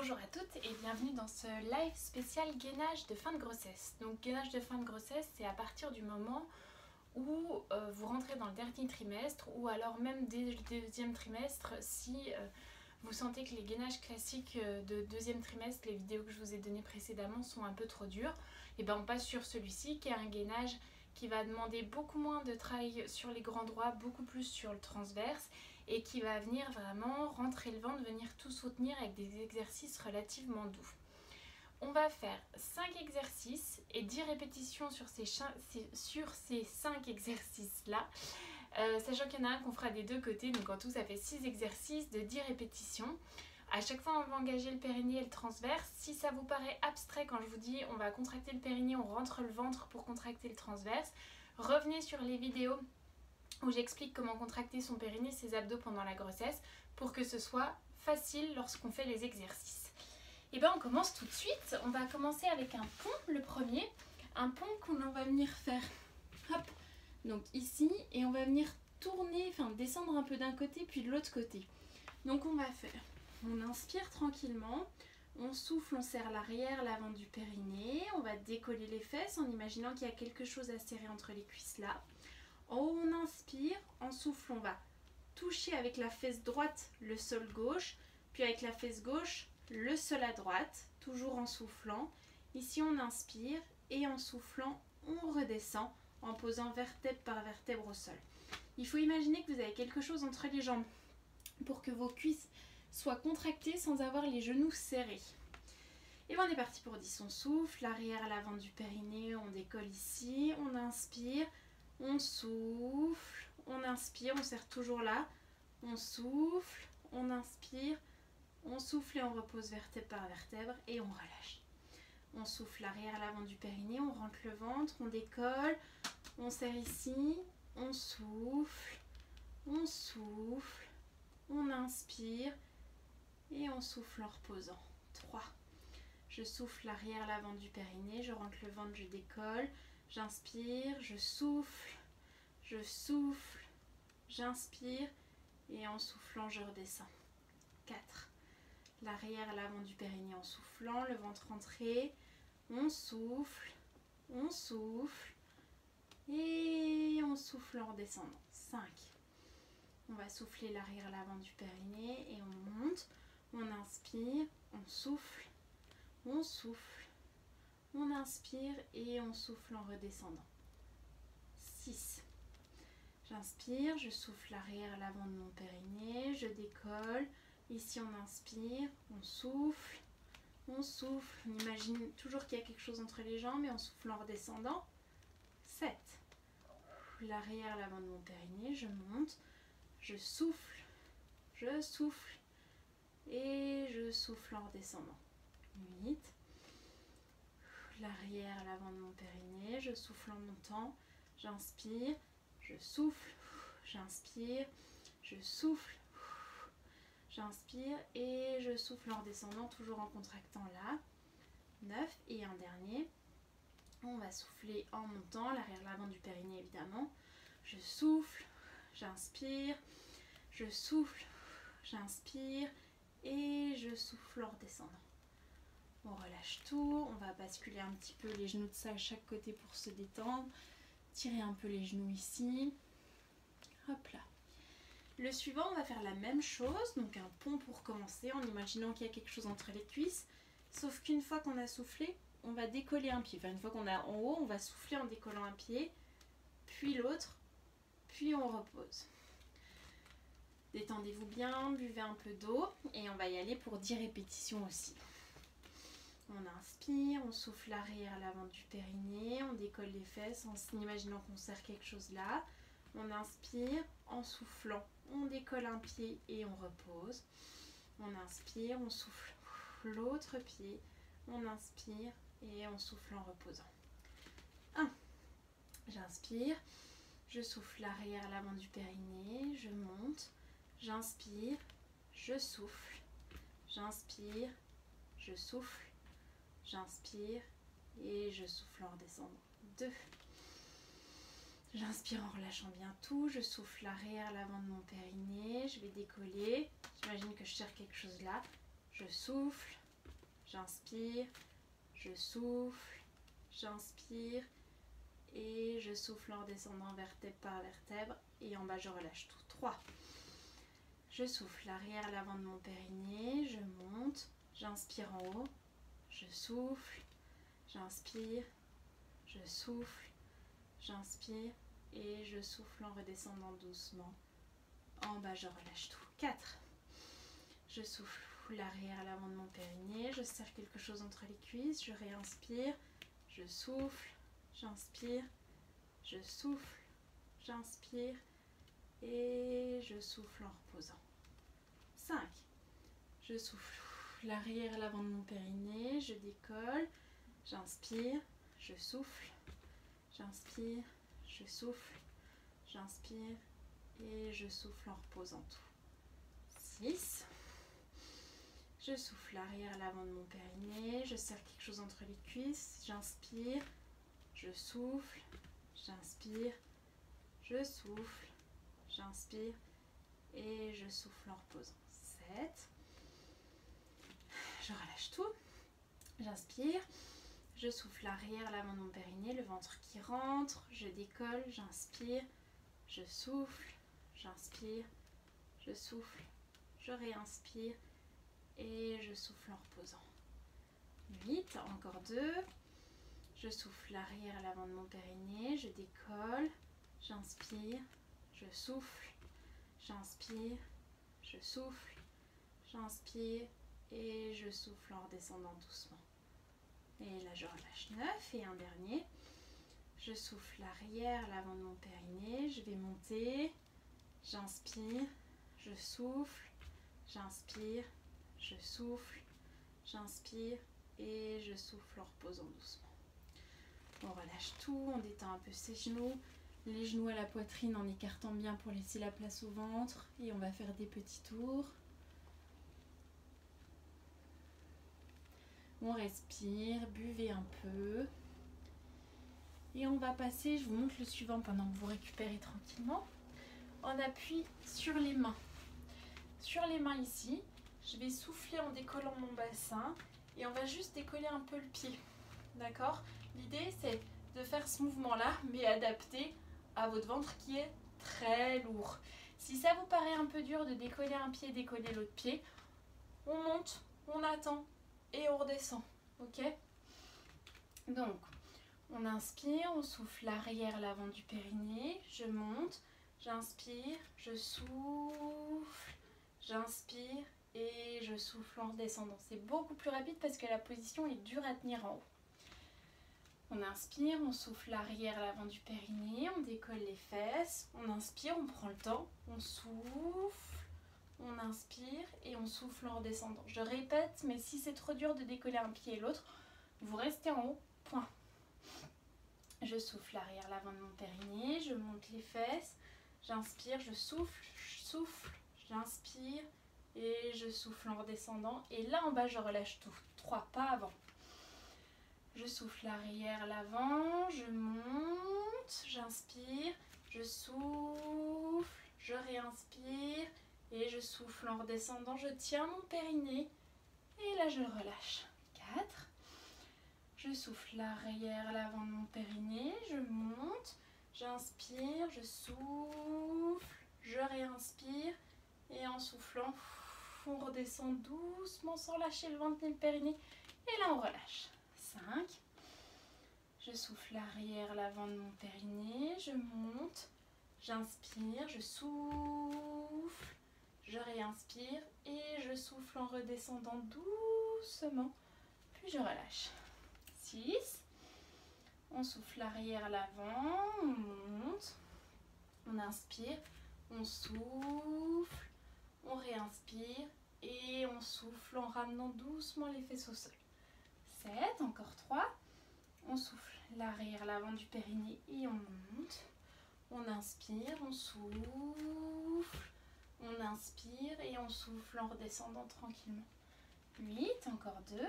Bonjour à toutes et bienvenue dans ce live spécial gainage de fin de grossesse. Donc gainage de fin de grossesse, c'est à partir du moment où vous rentrez dans le dernier trimestre ou alors même dès le deuxième trimestre si vous sentez que les gainages classiques de deuxième trimestre, les vidéos que je vous ai données précédemment sont un peu trop dures, et ben on passe sur celui-ci qui est un gainage qui va demander beaucoup moins de travail sur les grands droits, beaucoup plus sur le transverse et qui va venir vraiment rentrer le ventre, venir tout soutenir avec des exercices relativement doux. On va faire 5 exercices et 10 répétitions sur ces 5 exercices-là, sachant qu'il y en a un qu'on fera des deux côtés, donc en tout ça fait 6 exercices de 10 répétitions. À chaque fois on va engager le périnée et le transverse. Si ça vous paraît abstrait quand je vous dis on va contracter le périnée, on rentre le ventre pour contracter le transverse, revenez sur les vidéos où j'explique comment contracter son périnée, ses abdos pendant la grossesse pour que ce soit facile lorsqu'on fait les exercices. Et bien on commence tout de suite. On va commencer avec un pont, le premier. Un pont qu'on va venir faire hop, donc ici, et on va venir tourner, enfin descendre un peu d'un côté puis de l'autre côté. Donc on va faire, on inspire tranquillement, on souffle, on serre l'arrière, l'avant du périnée, on va décoller les fesses en imaginant qu'il y a quelque chose à serrer entre les cuisses là. En haut, on inspire, en souffle, on va toucher avec la fesse droite le sol gauche, puis avec la fesse gauche le sol à droite, toujours en soufflant. Ici, on inspire et en soufflant, on redescend en posant vertèbre par vertèbre au sol. Il faut imaginer que vous avez quelque chose entre les jambes pour que vos cuisses soient contractées sans avoir les genoux serrés. Et bien on est parti pour 10, on souffle, l'arrière à l'avant du périnée, on décolle ici, on inspire. On souffle, on inspire, on serre toujours là, on souffle, on inspire, on souffle et on repose vertèbre par vertèbre et on relâche. On souffle l'arrière à l'avant du périnée, on rentre le ventre, on décolle, on serre ici, on souffle, on inspire et on souffle en reposant. 3. Je souffle l'arrière à l'avant du périnée, je rentre le ventre, je décolle. J'inspire, je souffle, j'inspire et en soufflant je redescends. 4. L'arrière à l'avant du périnée en soufflant, le ventre rentré, on souffle et on souffle en redescendant. 5. On va souffler l'arrière à l'avant du périnée et on monte, on inspire, on souffle, on inspire et on souffle en redescendant. 6. J'inspire, je souffle l'arrière à l'avant de mon périnée, je décolle. Ici on inspire, on souffle. On imagine toujours qu'il y a quelque chose entre les jambes et on souffle en redescendant. 7. L'arrière à l'avant de mon périnée, je monte, je souffle et je souffle en redescendant. 8. L'arrière à l'avant de mon périnée, je souffle en montant, j'inspire, je souffle, j'inspire, je souffle, j'inspire et je souffle en redescendant, toujours en contractant là. 9. Et un dernier, on va souffler en montant, l'arrière à l'avant du périnée évidemment, je souffle, j'inspire, je souffle, j'inspire et je souffle en redescendant. On relâche tout, on va basculer un petit peu les genoux de chaque côté pour se détendre. Tirer un peu les genoux ici. Hop là. Le suivant, on va faire la même chose, donc un pont pour commencer en imaginant qu'il y a quelque chose entre les cuisses. Sauf qu'une fois qu'on a soufflé, on va décoller un pied. Enfin, une fois qu'on est en haut, on va souffler en décollant un pied, puis l'autre, puis on repose. Détendez-vous bien, buvez un peu d'eau et on va y aller pour 10 répétitions aussi. On inspire, on souffle l'arrière à l'avant du périnée, on décolle les fesses en imaginant qu'on serre quelque chose là. On inspire, en soufflant, on décolle un pied et on repose. On inspire, on souffle l'autre pied, on inspire et on souffle en reposant. 1. J'inspire, je souffle l'arrière à l'avant du périnée, je monte, j'inspire, je souffle, j'inspire, je souffle. J'inspire et je souffle en redescendant. 2. J'inspire en relâchant bien tout. Je souffle l'arrière, l'avant de mon périnée. Je vais décoller. J'imagine que je serre quelque chose là. Je souffle, j'inspire, je souffle, j'inspire et je souffle en redescendant vertèbre par vertèbre et en bas je relâche tout. 3. Je souffle l'arrière, l'avant de mon périnée, je monte, j'inspire en haut, je souffle, j'inspire, je souffle, j'inspire et je souffle en redescendant doucement. En bas je relâche tout. 4. Je souffle l'arrière, l'avant de mon périnée, je serre quelque chose entre les cuisses, je réinspire, je souffle, j'inspire, je souffle, j'inspire et je souffle en reposant. 5. Je souffle l'arrière, l'avant de mon périnée, je décolle, j'inspire, je souffle, j'inspire, je souffle, j'inspire et je souffle en reposant tout. 6. Je souffle l'arrière, l'avant de mon périnée, je serre quelque chose entre les cuisses, j'inspire, je souffle, j'inspire, je souffle, j'inspire et je souffle en reposant. 7. Je relâche tout, j'inspire, je souffle l'arrière, l'avant de mon périnée, le ventre qui rentre, je décolle, j'inspire, je souffle, j'inspire, je souffle, je réinspire et je souffle en reposant. 8, encore 2. Je souffle l'arrière, l'avant de mon périnée, je décolle, j'inspire, je souffle, j'inspire, je souffle, j'inspire et je souffle en redescendant doucement. Et là je relâche. 9 et un dernier. Je souffle l'arrière, l'avant de mon périnée, je vais monter, j'inspire, je souffle, j'inspire, je souffle, j'inspire et je souffle en reposant doucement. On relâche tout, on détend un peu ses genoux, les genoux à la poitrine en écartant bien pour laisser la place au ventre et on va faire des petits tours. On respire, buvez un peu. Et on va passer, je vous montre le suivant pendant que vous récupérez tranquillement. On appuie sur les mains. Sur les mains ici, je vais souffler en décollant mon bassin et on va juste décoller un peu le pied. D'accord ? L'idée c'est de faire ce mouvement-là, mais adapté à votre ventre qui est très lourd. Si ça vous paraît un peu dur de décoller un pied, décoller l'autre pied, on monte, on attend et on redescend. Ok ? Donc, on inspire, on souffle l'arrière, l'avant du périnée, je monte, j'inspire, je souffle, j'inspire et je souffle en redescendant. C'est beaucoup plus rapide parce que la position est dure à tenir en haut. On inspire, on souffle l'arrière, l'avant du périnée, on décolle les fesses, on inspire, on prend le temps, on souffle, on inspire et on souffle en redescendant. Je répète, mais si c'est trop dur de décoller un pied et l'autre, vous restez en haut, point. Je souffle l'arrière, l'avant de mon périnée, je monte les fesses, j'inspire, je souffle, j'inspire et je souffle en redescendant. Et là en bas, je relâche tout. 3 pas avant. Je souffle l'arrière, l'avant, je monte, j'inspire, je souffle, je réinspire et je souffle en redescendant. Je tiens mon périnée et là je le relâche. 4. Je souffle l'arrière, l'avant de mon périnée, je monte, j'inspire, je souffle, je réinspire et en soufflant, on redescend doucement sans lâcher le ventre ni le périnée et là on relâche. 5. Je souffle l'arrière, l'avant de mon périnée, je monte, j'inspire, je souffle, je réinspire et je souffle en redescendant doucement, puis je relâche. 6. On souffle l'arrière, l'avant, on monte, on inspire, on souffle, on réinspire et on souffle en ramenant doucement les fesses au sol. 7, encore 3. On souffle l'arrière, l'avant du périnée et on monte. On inspire, on souffle, on inspire et on souffle en redescendant tranquillement. 8, encore 2.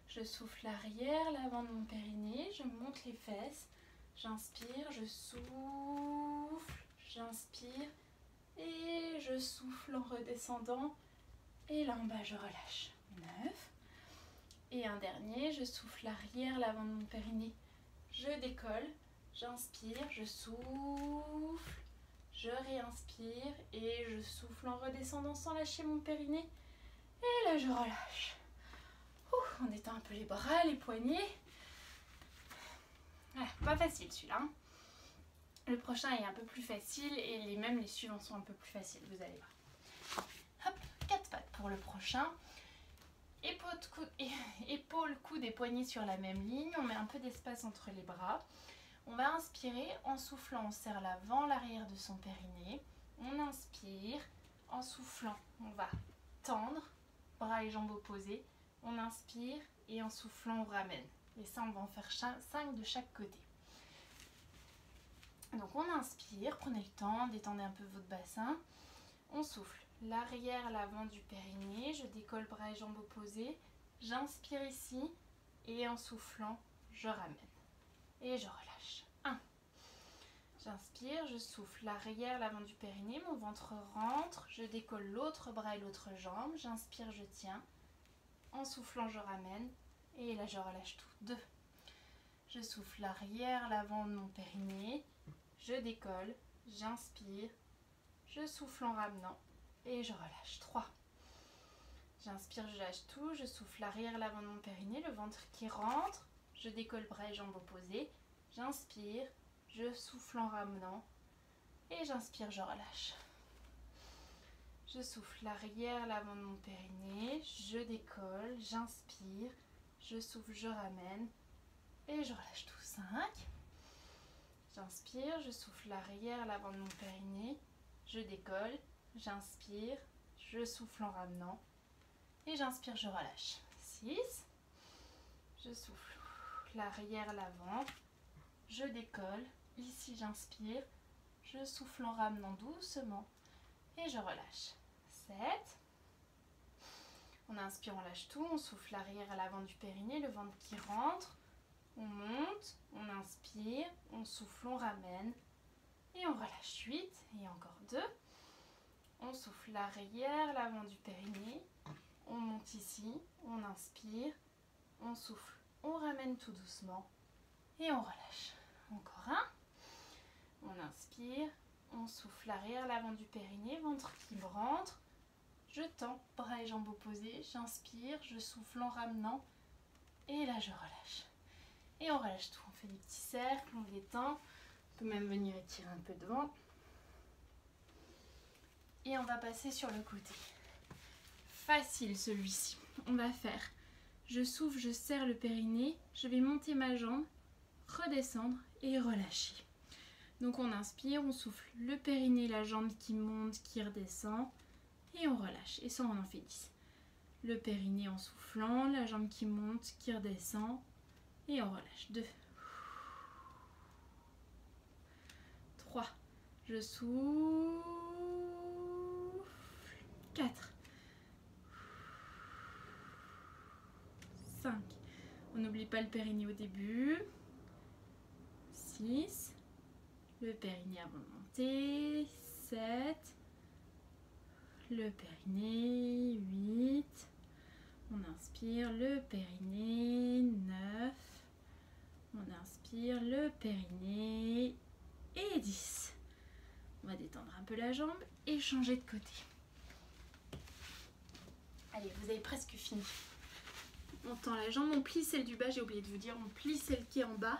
Je souffle l'arrière, l'avant de mon périnée, je monte les fesses, j'inspire, je souffle, j'inspire et je souffle en redescendant et là en bas je relâche. 9. Et un dernier, je souffle l'arrière, l'avant de mon périnée. Je décolle, j'inspire, je souffle, je réinspire et je souffle en redescendant sans lâcher mon périnée. Et là, je relâche. On détend un peu les bras, les poignets. Ah, pas facile celui-là. Le prochain est un peu plus facile et même les suivants sont un peu plus faciles, vous allez voir. Hop, 4 pattes pour le prochain. Épaules, coudes et poignets sur la même ligne. On met un peu d'espace entre les bras. On va inspirer. En soufflant, on serre l'avant, l'arrière de son périnée. On inspire. En soufflant, on va tendre. Bras et jambes opposés. On inspire et en soufflant, on ramène. Et ça, on va en faire 5 de chaque côté. Donc on inspire, prenez le temps, détendez un peu votre bassin. On souffle l'arrière, l'avant du périnée. Je décolle bras et jambes opposés. J'inspire ici et en soufflant, je ramène. Et je relâche. 1. J'inspire, je souffle l'arrière, l'avant du périnée. Mon ventre rentre. Je décolle l'autre bras et l'autre jambe. J'inspire, je tiens. En soufflant, je ramène. Et là, je relâche tout. 2. Je souffle l'arrière, l'avant de mon périnée. Je décolle. J'inspire. Je souffle en ramenant. Et je relâche. 3. J'inspire, je lâche tout. Je souffle l'arrière, l'avant de mon périnée. Le ventre qui rentre. Je décolle bras et jambes opposés. J'inspire. Je souffle en ramenant. Et j'inspire, je relâche. Je souffle l'arrière, l'avant de mon périnée. Je décolle. J'inspire. Je souffle, je ramène. Et je relâche tout. 5. J'inspire. Je souffle l'arrière, l'avant de mon périnée. Je décolle. J'inspire. Je souffle en ramenant. Et j'inspire, je relâche. 6. Je souffle l'arrière, l'avant. Je décolle. Ici, j'inspire. Je souffle en ramenant doucement. Et je relâche. 7. On inspire, on lâche tout. On souffle l'arrière à l'avant du périnée. Le ventre qui rentre. On monte. On inspire. On souffle, on ramène. Et on relâche. 8. Et encore 2. On souffle l'arrière, l'avant du périnée. On monte ici, on inspire, on souffle, on ramène tout doucement et on relâche. Encore 1. On inspire, on souffle l'arrière, l'avant du périnée, ventre qui rentre. Je tends, bras et jambes opposés, j'inspire, je souffle en ramenant et là je relâche. Et on relâche tout, on fait des petits cercles, on détend. On peut même venir étirer un peu devant. Et on va passer sur le côté. Facile celui-ci. On va faire, je souffle, je serre le périnée, je vais monter ma jambe, redescendre et relâcher. Donc on inspire, on souffle le périnée, la jambe qui monte, qui redescend et on relâche. Et ça on en fait 10. Le périnée en soufflant, la jambe qui monte, qui redescend et on relâche. 2. 3. Je souffle. 4. 5. On n'oublie pas le périnée au début. 6. Le périnée avant de monter. 7. Le périnée. 8. On inspire le périnée. 9. On inspire le périnée. Et 10. On va détendre un peu la jambe et changer de côté. Allez, vous avez presque fini. On tend la jambe, on plie celle du bas, j'ai oublié de vous dire, on plie celle qui est en bas,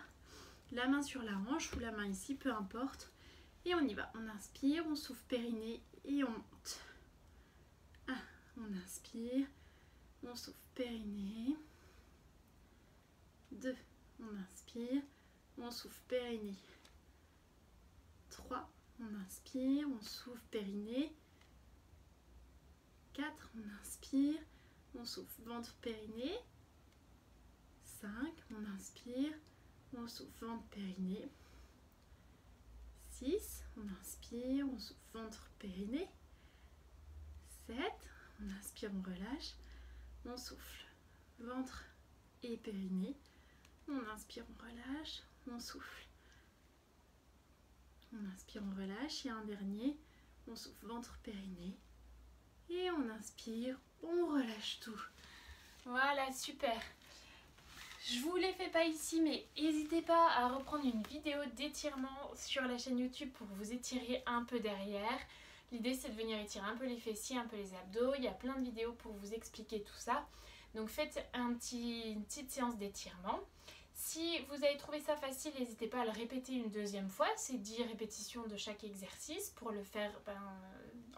la main sur la hanche ou la main ici, peu importe. Et on y va, on inspire, on souffle périnée et on monte. 1, on inspire, on souffle périnée. 2, on inspire, on souffle périnée. 3, on inspire, on souffle périnée. 4, on inspire, on souffle ventre périnée. 5, on inspire, on souffle ventre périnée. 6, on inspire, on souffle ventre périnée. 7, on inspire, on relâche, on souffle ventre et périnée. On inspire, on relâche, on souffle. On inspire, on relâche et un dernier, on souffle ventre périnée. Et on inspire, on relâche tout. Voilà, super. Je vous les fais pas ici, mais n'hésitez pas à reprendre une vidéo d'étirement sur la chaîne YouTube pour vous étirer un peu derrière. L'idée c'est de venir étirer un peu les fessiers, un peu les abdos. Il y a plein de vidéos pour vous expliquer tout ça. Donc faites une petite séance d'étirement. Si vous avez trouvé ça facile, n'hésitez pas à le répéter une deuxième fois. C'est 10 répétitions de chaque exercice pour le faire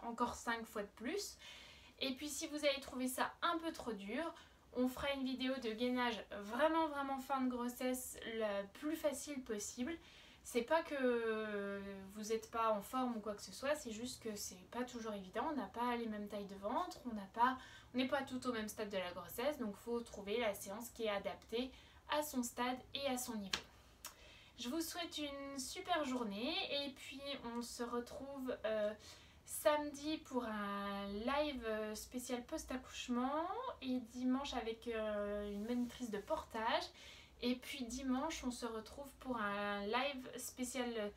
encore 5 fois de plus. Et puis si vous avez trouvé ça un peu trop dur, on fera une vidéo de gainage vraiment fin de grossesse la plus facile possible. C'est pas que vous n'êtes pas en forme ou quoi que ce soit, c'est juste que c'est pas toujours évident. On n'a pas les mêmes tailles de ventre, on n'est pas tout au même stade de la grossesse, donc il faut trouver la séance qui est adaptée à son stade et à son niveau. Je vous souhaite une super journée et puis on se retrouve samedi pour un live spécial post-accouchement et dimanche avec une monitrice de portage. Et puis dimanche, on se retrouve pour un live spécial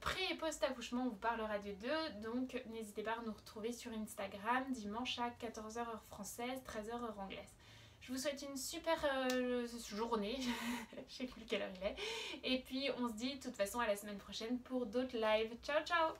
pré- et post-accouchement. On vous parlera des deux. Donc n'hésitez pas à nous retrouver sur Instagram dimanche à 14h heure française, 13h heure anglaise. Je vous souhaite une super journée. Je sais plus quelle heure il est. Et puis on se dit de toute façon à la semaine prochaine pour d'autres lives. Ciao ciao!